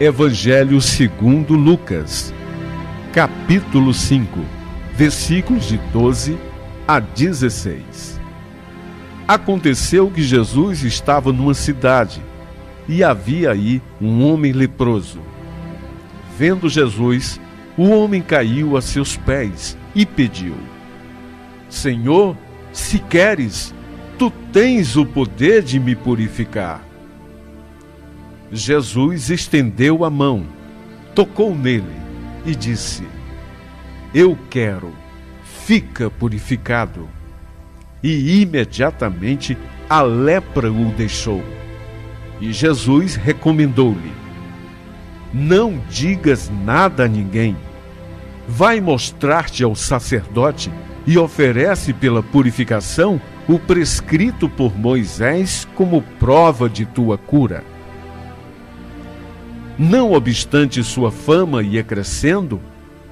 Evangelho segundo Lucas, capítulo 5, versículos de 12 a 16. Aconteceu que Jesus estava numa cidade, e havia aí um homem leproso. Vendo Jesus, o homem caiu a seus pés e pediu: Senhor, se queres, tu tens o poder de me purificar. Jesus estendeu a mão, tocou nele e disse: Eu quero, fica purificado. E imediatamente a lepra o deixou. E Jesus recomendou-lhe: Não digas nada a ninguém. Vai mostrar-te ao sacerdote e oferece pela purificação o prescrito por Moisés como prova de tua cura. Não obstante sua fama ia crescendo,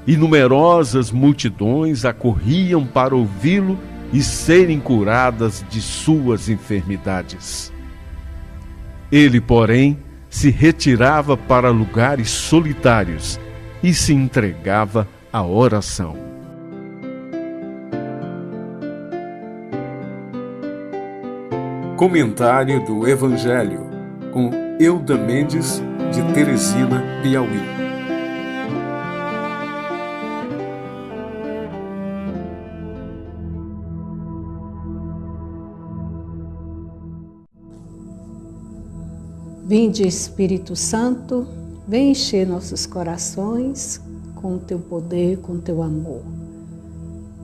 e numerosas multidões acorriam para ouvi-lo e serem curadas de suas enfermidades. Ele, porém, se retirava para lugares solitários e se entregava à oração. Comentário do Evangelho, com Euda Mendes, de Teresina, Piauí. Vinde, Espírito Santo, vem encher nossos corações com o teu poder, com o teu amor.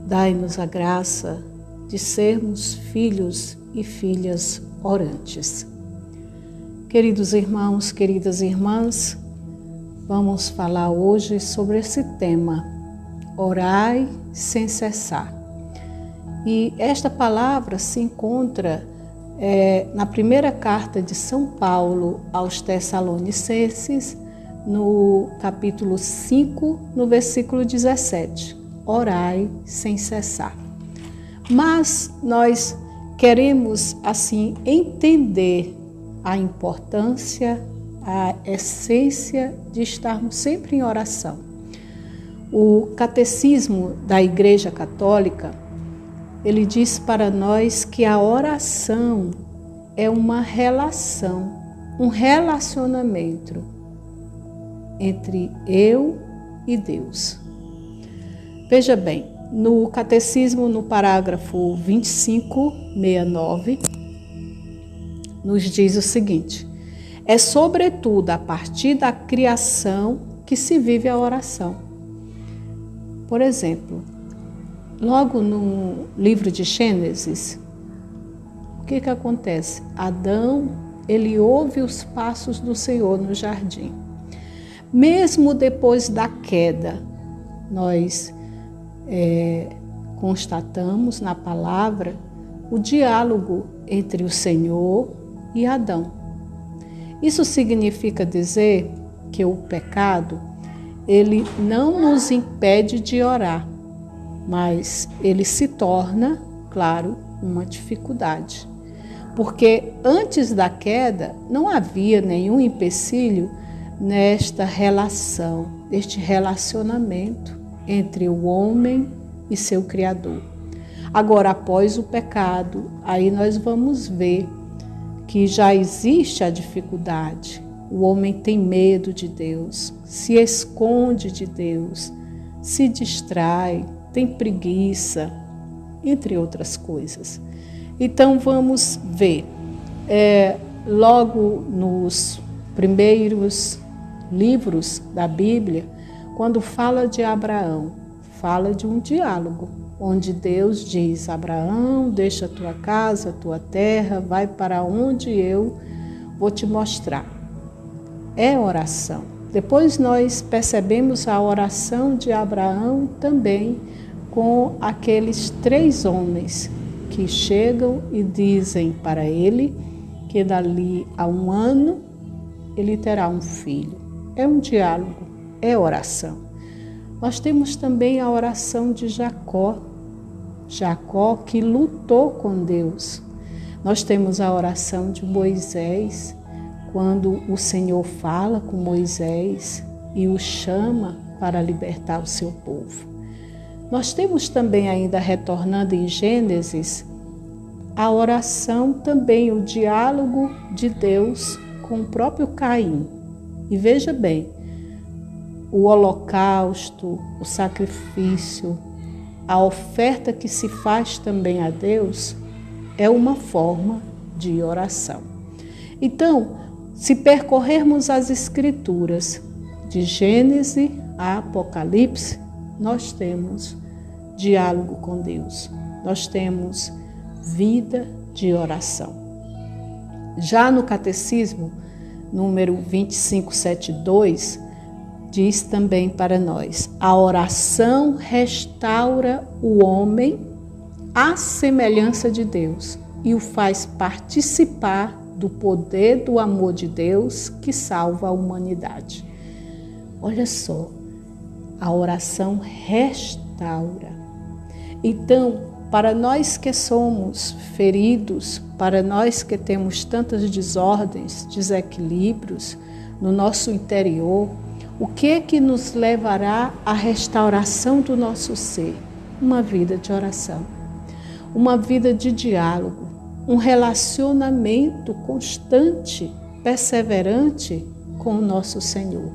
Dai-nos a graça de sermos filhos e filhas orantes. Queridos irmãos, queridas irmãs, vamos falar hoje sobre esse tema: orai sem cessar. E esta palavra se encontra na primeira carta de São Paulo aos Tessalonicenses, no capítulo 5, no versículo 17. Orai sem cessar. Mas nós queremos, assim, entender a importância, a essência de estarmos sempre em oração. O Catecismo da Igreja Católica, ele diz para nós que a oração é uma relação, um relacionamento entre eu e Deus. Veja bem, no Catecismo, no parágrafo 2569, nos diz o seguinte: é sobretudo a partir da criação que se vive a oração. Por exemplo, logo no livro de Gênesis, o que acontece? Adão, ele ouve os passos do Senhor no jardim. Mesmo depois da queda, nós constatamos na palavra o diálogo entre o Senhor e Adão. Isso significa dizer que o pecado, ele não nos impede de orar, mas ele se torna, claro, uma dificuldade. Porque antes da queda não havia nenhum empecilho nesta relação, neste relacionamento entre o homem e seu Criador. Agora, após o pecado, aí nós vamos ver que já existe a dificuldade. O homem tem medo de Deus, se esconde de Deus, se distrai, tem preguiça, entre outras coisas. Então vamos ver, logo nos primeiros livros da Bíblia, quando fala de Abraão, fala de um diálogo, onde Deus diz: Abraão, deixa a tua casa, a tua terra, vai para onde eu vou te mostrar. É oração. Depois nós percebemos a oração de Abraão também com aqueles 3 homens que chegam e dizem para ele que dali a 1 ano ele terá um filho. É um diálogo, é oração. Nós temos também a oração de Jacó. Jacó que lutou com Deus. Nós temos a oração de Moisés, quando o Senhor fala com Moisés e o chama para libertar o seu povo. Nós temos também ainda, retornando em Gênesis, a oração também, o diálogo de Deus com o próprio Caim. E veja bem, o holocausto, o sacrifício, a oferta que se faz também a Deus é uma forma de oração. Então, se percorrermos as Escrituras, de Gênesis a Apocalipse, nós temos diálogo com Deus, nós temos vida de oração. Já no Catecismo, número 2572, diz também para nós: a oração restaura o homem à semelhança de Deus e o faz participar do poder do amor de Deus que salva a humanidade. Olha só, a oração restaura. Então, para nós que somos feridos, para nós que temos tantas desordens, desequilíbrios no nosso interior, o que é que nos levará à restauração do nosso ser? Uma vida de oração, uma vida de diálogo, um relacionamento constante, perseverante com o nosso Senhor.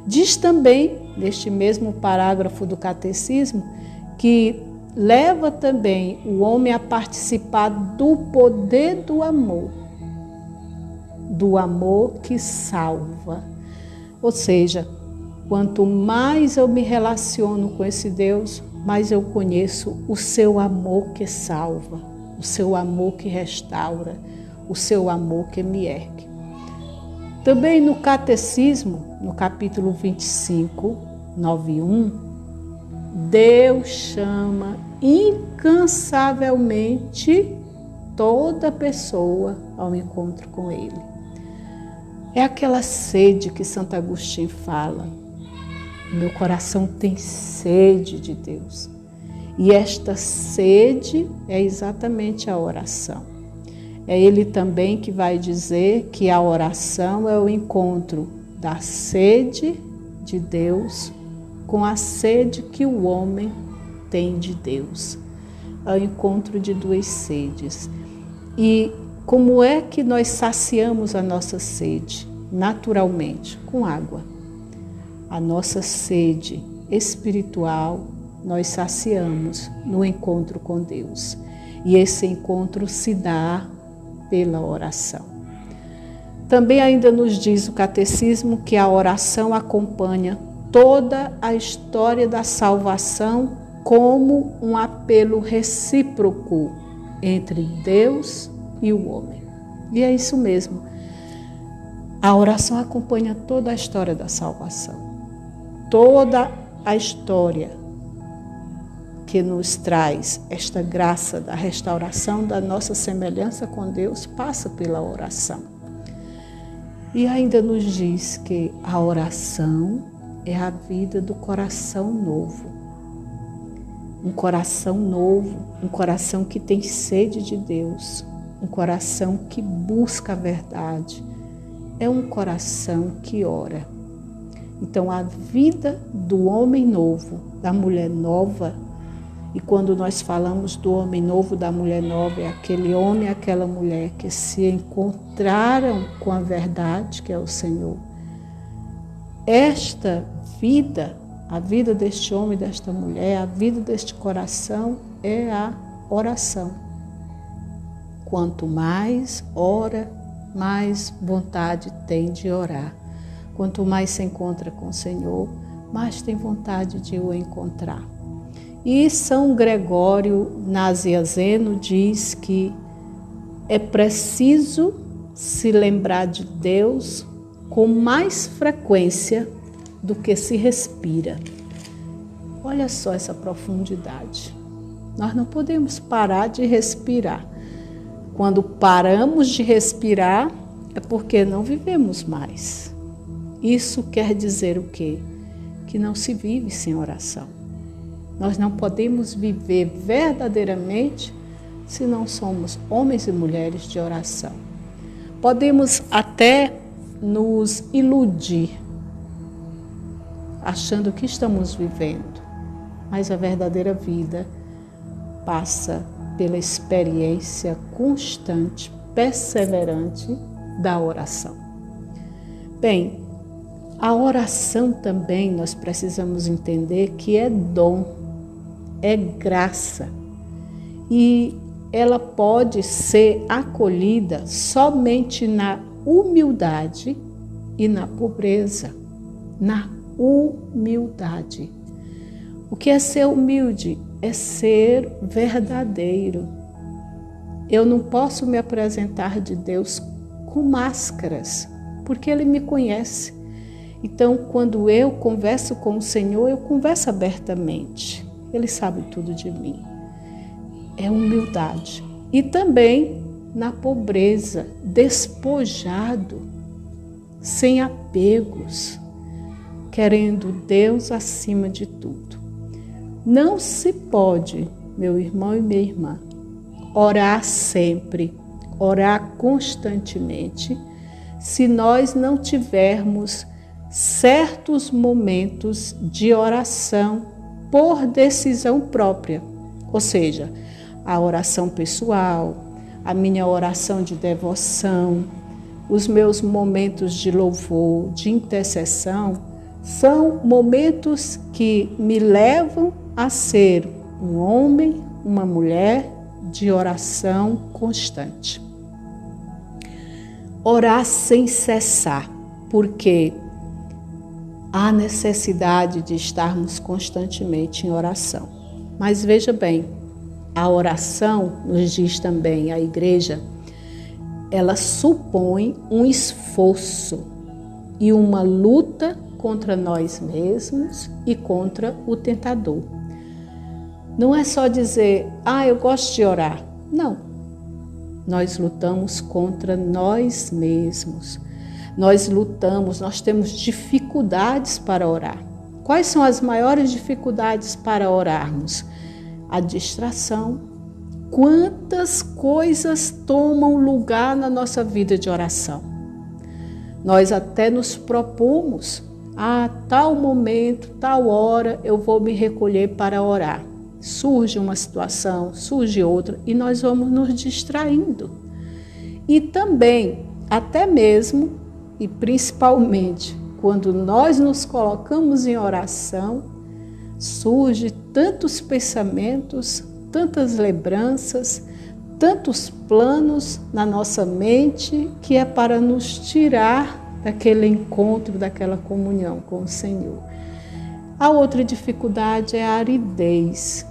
Diz também, neste mesmo parágrafo do Catecismo, que leva também o homem a participar do poder do amor que salva. Ou seja, quanto mais eu me relaciono com esse Deus, mais eu conheço o seu amor que salva, o seu amor que restaura, o seu amor que me ergue. Também no Catecismo, no capítulo 25, 9.1, Deus chama incansavelmente toda pessoa ao encontro com Ele. É aquela sede que Santo Agostinho fala. Meu coração tem sede de Deus. E esta sede é exatamente a oração. É ele também que vai dizer que a oração é o encontro da sede de Deus com a sede que o homem tem de Deus. É o encontro de duas sedes. E como é que nós saciamos a nossa sede? Naturalmente, com água. A nossa sede espiritual nós saciamos no encontro com Deus. E esse encontro se dá pela oração. Também ainda nos diz o Catecismo que a oração acompanha toda a história da salvação como um apelo recíproco entre Deus e o homem. E é isso mesmo. A oração acompanha toda a história da salvação. Toda a história que nos traz esta graça da restauração da nossa semelhança com Deus passa pela oração. E ainda nos diz que a oração é a vida do coração novo. Um coração novo, um coração que tem sede de Deus, um coração que busca a verdade, é um coração que ora. Então a vida do homem novo, da mulher nova, e quando nós falamos do homem novo, da mulher nova, é aquele homem e aquela mulher que se encontraram com a verdade, que é o Senhor. Esta vida, a vida deste homem e desta mulher, a vida deste coração é a oração. Quanto mais ora, mais vontade tem de orar. Quanto mais se encontra com o Senhor, mais tem vontade de o encontrar. E São Gregório Nazianzeno diz que é preciso se lembrar de Deus com mais frequência do que se respira. Olha só essa profundidade. Nós não podemos parar de respirar. Quando paramos de respirar, é porque não vivemos mais. Isso quer dizer o quê? Que não se vive sem oração. Nós não podemos viver verdadeiramente se não somos homens e mulheres de oração. Podemos até nos iludir, achando que estamos vivendo, mas a verdadeira vida passa pela experiência constante, perseverante da oração. Bem, a oração também nós precisamos entender que é dom, é graça, e ela pode ser acolhida somente na humildade e na pobreza. Na humildade. O que é ser humilde? É ser verdadeiro. Eu não posso me apresentar de Deus com máscaras, porque Ele me conhece. Então, quando eu converso com o Senhor, eu converso abertamente. Ele sabe tudo de mim. É humildade. E também na pobreza, despojado, sem apegos, querendo Deus acima de tudo. Não se pode, meu irmão e minha irmã, orar sempre, orar constantemente, se nós não tivermos certos momentos de oração por decisão própria, ou seja, a oração pessoal, a minha oração de devoção, os meus momentos de louvor, de intercessão, são momentos que me levam a ser um homem, uma mulher de oração constante. Orar sem cessar, porque há necessidade de estarmos constantemente em oração. Mas veja bem, a oração, nos diz também a igreja, ela supõe um esforço e uma luta contra nós mesmos e contra o tentador. Não é só dizer, eu gosto de orar. Não. Nós lutamos contra nós mesmos. Nós lutamos, nós temos dificuldades para orar. Quais são as maiores dificuldades para orarmos? A distração. Quantas coisas tomam lugar na nossa vida de oração? Nós até nos propomos, tal momento, tal hora, eu vou me recolher para orar. Surge uma situação, surge outra, e nós vamos nos distraindo. E também, até mesmo, e principalmente, quando nós nos colocamos em oração, surge tantos pensamentos, tantas lembranças, tantos planos na nossa mente que é para nos tirar daquele encontro, daquela comunhão com o Senhor. A outra dificuldade é a aridez.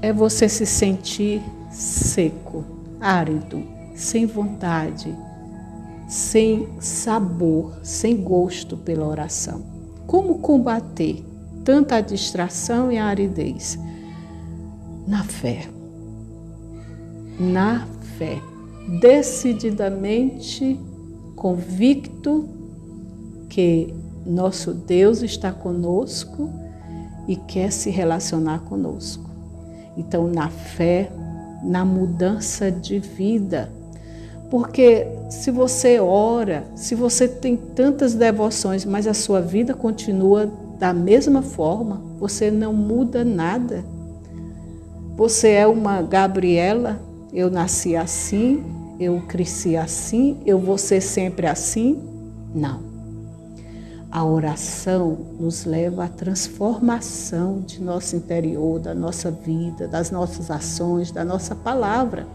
É você se sentir seco, árido, sem vontade, sem sabor, sem gosto pela oração. Como combater tanto a distração e a aridez? Na fé. Na fé. Decididamente convicto que nosso Deus está conosco e quer se relacionar conosco. Então, na fé, na mudança de vida. Porque se você ora, se você tem tantas devoções, mas a sua vida continua da mesma forma, você não muda nada. Você é uma Gabriela, eu nasci assim, eu cresci assim, eu vou ser sempre assim? Não. A oração nos leva à transformação de nosso interior, da nossa vida, das nossas ações, da nossa palavra.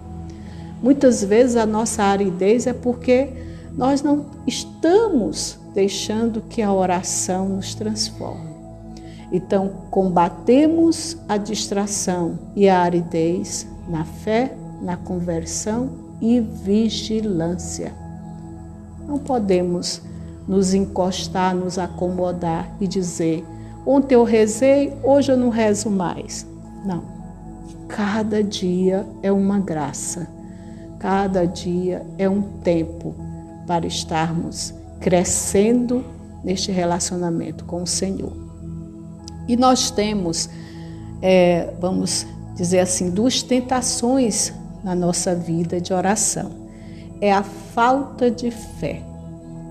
Muitas vezes a nossa aridez é porque nós não estamos deixando que a oração nos transforme. Então, combatemos a distração e a aridez na fé, na conversão e vigilância. Não podemos nos encostar, nos acomodar e dizer, ontem eu rezei, hoje eu não rezo mais. Não. Cada dia é uma graça. Cada dia é um tempo para estarmos crescendo neste relacionamento com o Senhor. E nós temos, vamos dizer assim, duas tentações na nossa vida de oração. é a falta de fé,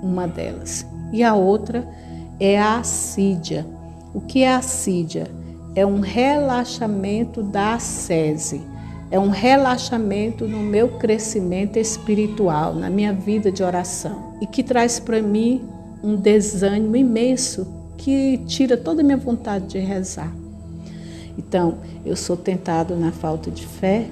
uma delas. E a outra é a assídia. O que é assídia? É um relaxamento da ascese, é um relaxamento no meu crescimento espiritual, na minha vida de oração, e que traz para mim um desânimo imenso, que tira toda a minha vontade de rezar. Então, eu sou tentada na falta de fé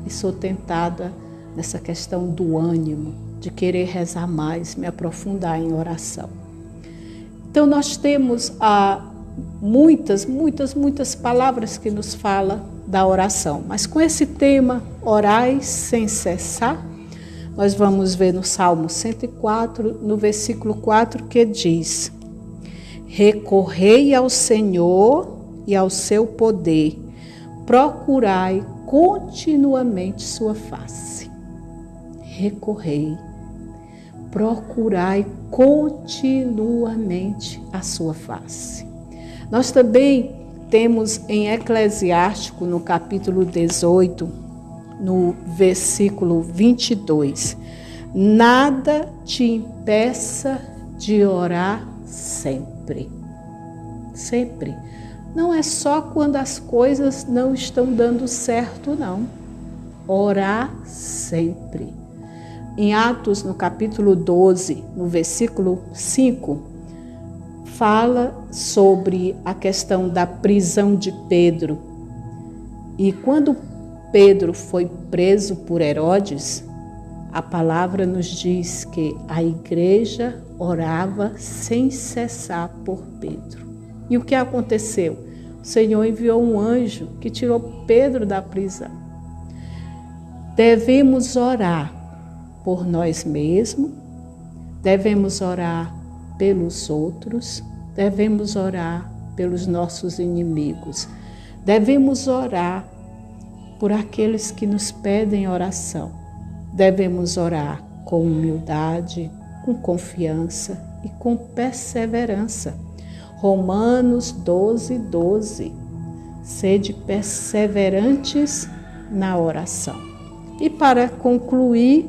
e sou tentada nessa questão do ânimo, de querer rezar mais, me aprofundar em oração. Então, nós temos muitas palavras que nos falam da oração. Mas com esse tema, orai sem cessar, nós vamos ver no Salmo 104, no versículo 4, que diz: recorrei ao Senhor e ao seu poder, procurai continuamente sua face. Recorrei, procurai continuamente a sua face. Nós também temos em Eclesiástico, no capítulo 18, no versículo 22, nada te impeça de orar sempre. Sempre. Não é só quando as coisas não estão dando certo, não. Orar sempre. Em Atos, no capítulo 12, no versículo 5, fala sobre a questão da prisão de Pedro. E quando Pedro foi preso por Herodes, a palavra nos diz que a igreja orava sem cessar por Pedro. E o que aconteceu? O Senhor enviou um anjo que tirou Pedro da prisão. Devemos orar por nós mesmos, devemos orar pelos outros, devemos orar pelos nossos inimigos, devemos orar por aqueles que nos pedem oração, devemos orar com humildade, com confiança e com perseverança. Romanos 12:12, sede perseverantes na oração. E para concluir,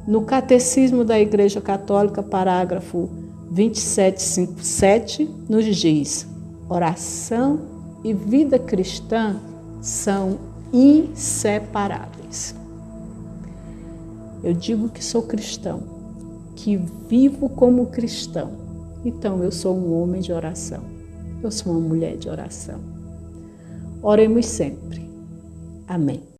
no Catecismo da Igreja Católica, parágrafo 2757, nos diz: oração e vida cristã são inseparáveis. Eu digo que sou cristão, que vivo como cristão. Então eu sou um homem de oração, eu sou uma mulher de oração. Oremos sempre. Amém.